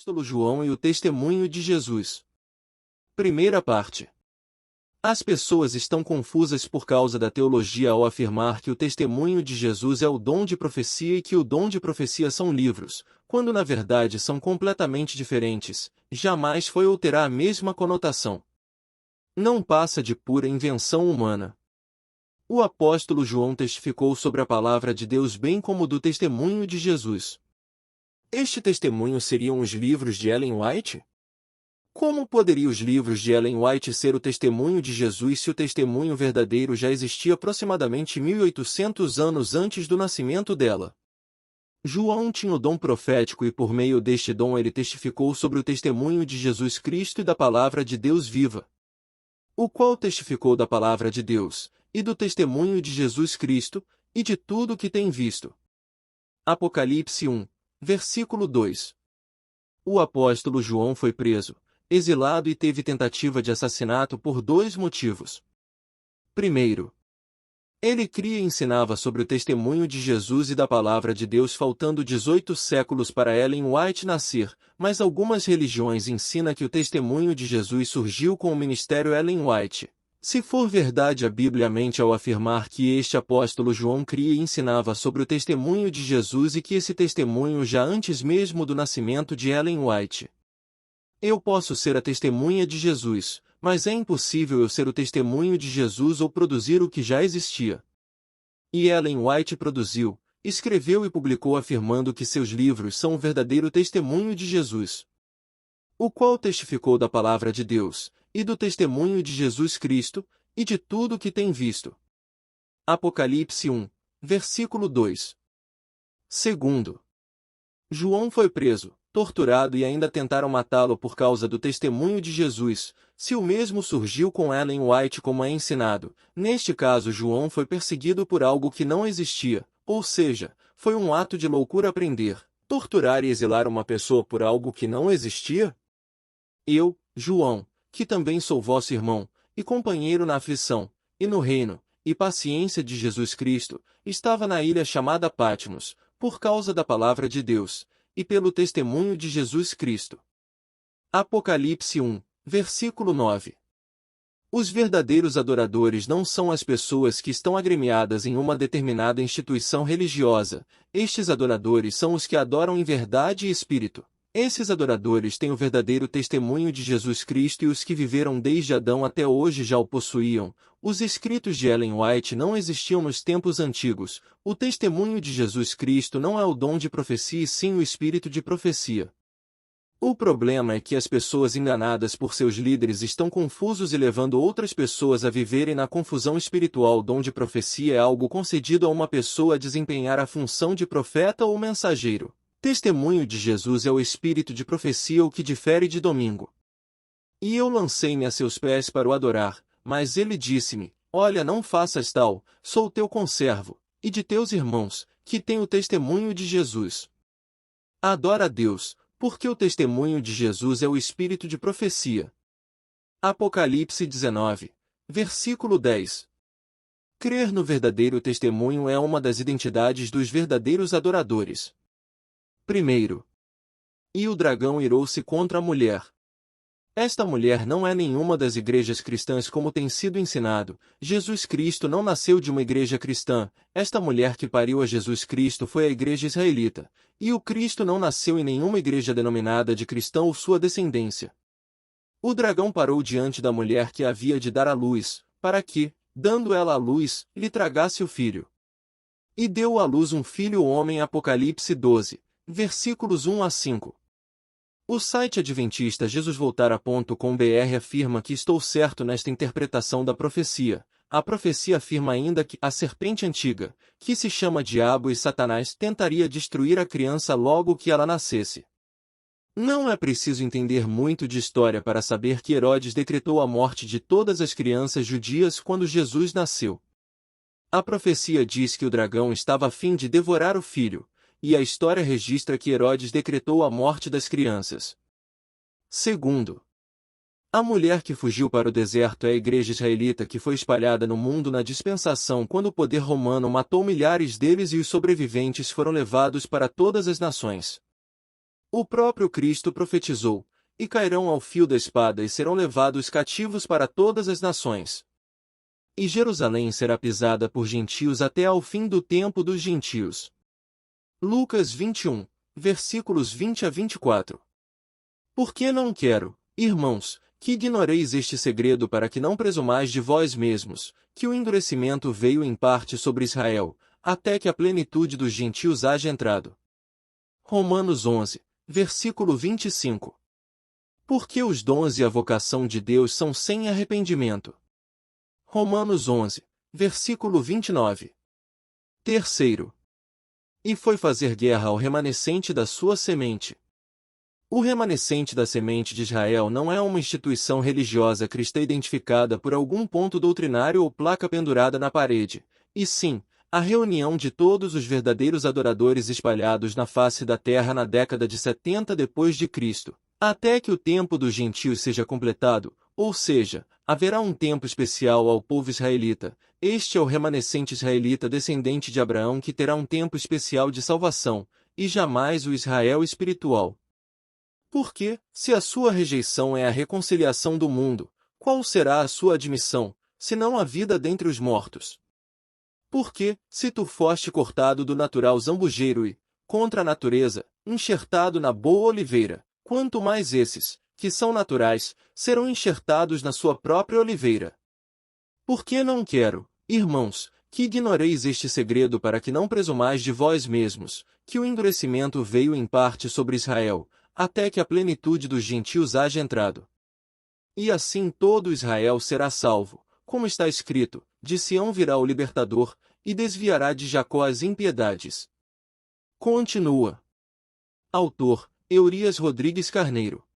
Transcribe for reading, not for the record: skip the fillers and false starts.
Apóstolo João e o testemunho de Jesus. Primeira parte. As pessoas estão confusas por causa da teologia ao afirmar que o testemunho de Jesus é o dom de profecia e que o dom de profecia são livros, quando na verdade são completamente diferentes, jamais foi ou terá a mesma conotação. Não passa de pura invenção humana. O apóstolo João testificou sobre a palavra de Deus bem como do testemunho de Jesus. Este testemunho seriam os livros de Ellen White? Como poderiam os livros de Ellen White ser o testemunho de Jesus se o testemunho verdadeiro já existia aproximadamente 1800 anos antes do nascimento dela? João tinha o dom profético e por meio deste dom ele testificou sobre o testemunho de Jesus Cristo e da palavra de Deus viva, o qual testificou da palavra de Deus, e do testemunho de Jesus Cristo, e de tudo o que tem visto. Apocalipse 1, versículo 2. O apóstolo João foi preso, exilado e teve tentativa de assassinato por dois motivos. Primeiro, ele cria e ensinava sobre o testemunho de Jesus e da palavra de Deus faltando 18 séculos para Ellen White nascer, mas algumas religiões ensinam que o testemunho de Jesus surgiu com o ministério Ellen White. Se for verdade a Bíblia mente ao afirmar que este apóstolo João cria e ensinava sobre o testemunho de Jesus e que esse testemunho já antes mesmo do nascimento de Ellen White. Eu posso ser a testemunha de Jesus, mas é impossível eu ser o testemunho de Jesus ou produzir o que já existia. E Ellen White produziu, escreveu e publicou afirmando que seus livros são o verdadeiro testemunho de Jesus, o qual testificou da palavra de Deus, e do testemunho de Jesus Cristo, e de tudo o que tem visto. Apocalipse 1, versículo 2. Segundo, João foi preso, torturado e ainda tentaram matá-lo por causa do testemunho de Jesus, se o mesmo surgiu com Ellen White como é ensinado. Neste caso João foi perseguido por algo que não existia, ou seja, foi um ato de loucura prender, torturar e exilar uma pessoa por algo que não existia? Eu, João, que também sou vosso irmão, e companheiro na aflição, e no reino, e paciência de Jesus Cristo, estava na ilha chamada Patmos, por causa da palavra de Deus, e pelo testemunho de Jesus Cristo. Apocalipse 1, versículo 9. Os verdadeiros adoradores não são as pessoas que estão agremiadas em uma determinada instituição religiosa, estes adoradores são os que adoram em verdade e espírito. Esses adoradores têm o verdadeiro testemunho de Jesus Cristo e os que viveram desde Adão até hoje já o possuíam. Os escritos de Ellen White não existiam nos tempos antigos. O testemunho de Jesus Cristo não é o dom de profecia e sim o espírito de profecia. O problema é que as pessoas enganadas por seus líderes estão confusos e levando outras pessoas a viverem na confusão espiritual. O dom de profecia é algo concedido a uma pessoa a desempenhar a função de profeta ou mensageiro. Testemunho de Jesus é o espírito de profecia o que difere de domingo. E eu lancei-me a seus pés para o adorar, mas ele disse-me, olha, não faças tal, sou teu conservo, e de teus irmãos, que têm o testemunho de Jesus. Adora a Deus, porque o testemunho de Jesus é o espírito de profecia. Apocalipse 19, versículo 10. Crer no verdadeiro testemunho é uma das identidades dos verdadeiros adoradores. Primeiro, e o dragão irou-se contra a mulher. Esta mulher não é nenhuma das igrejas cristãs como tem sido ensinado. Jesus Cristo não nasceu de uma igreja cristã. Esta mulher que pariu a Jesus Cristo foi a igreja israelita. E o Cristo não nasceu em nenhuma igreja denominada de cristão ou sua descendência. O dragão parou diante da mulher que havia de dar à luz, para que, dando ela à luz, lhe tragasse o filho. E deu à luz um filho homem. Apocalipse 12. Versículos 1 a 5. O site adventista jesusvoltara.com.br afirma que estou certo nesta interpretação da profecia. A profecia afirma ainda que a serpente antiga, que se chama Diabo e Satanás, tentaria destruir a criança logo que ela nascesse. Não é preciso entender muito de história para saber que Herodes decretou a morte de todas as crianças judias quando Jesus nasceu. A profecia diz que o dragão estava a fim de devorar o filho, e a história registra que Herodes decretou a morte das crianças. Segundo, a mulher que fugiu para o deserto é a igreja israelita que foi espalhada no mundo na dispensação quando o poder romano matou milhares deles e os sobreviventes foram levados para todas as nações. O próprio Cristo profetizou, e cairão ao fio da espada e serão levados cativos para todas as nações. E Jerusalém será pisada por gentios até ao fim do tempo dos gentios. Lucas 21, versículos 20 a 24. Porque não quero, irmãos, que ignoreis este segredo para que não presumais de vós mesmos, que o endurecimento veio em parte sobre Israel, até que a plenitude dos gentios haja entrado. Romanos 11, versículo 25. Porque os dons e a vocação de Deus são sem arrependimento. Romanos 11, versículo 29. Terceiro. E foi fazer guerra ao remanescente da sua semente. O remanescente da semente de Israel não é uma instituição religiosa cristã identificada por algum ponto doutrinário ou placa pendurada na parede, e sim, a reunião de todos os verdadeiros adoradores espalhados na face da terra na década de 70 depois de Cristo, até que o tempo dos gentios seja completado, ou seja, haverá um tempo especial ao povo israelita. Este é o remanescente israelita descendente de Abraão que terá um tempo especial de salvação, e jamais o Israel espiritual. Porque, se a sua rejeição é a reconciliação do mundo, qual será a sua admissão, senão a vida dentre os mortos? Porque, se tu foste cortado do natural zambujeiro e, contra a natureza, enxertado na boa oliveira, quanto mais esses, que são naturais, serão enxertados na sua própria oliveira. Porque não quero, irmãos, que ignoreis este segredo para que não presumais de vós mesmos, que o endurecimento veio em parte sobre Israel, até que a plenitude dos gentios haja entrado. E assim todo Israel será salvo, como está escrito, de Sião virá o libertador, e desviará de Jacó as impiedades. Continua. Autor, Eurias Rodrigues Carneiro.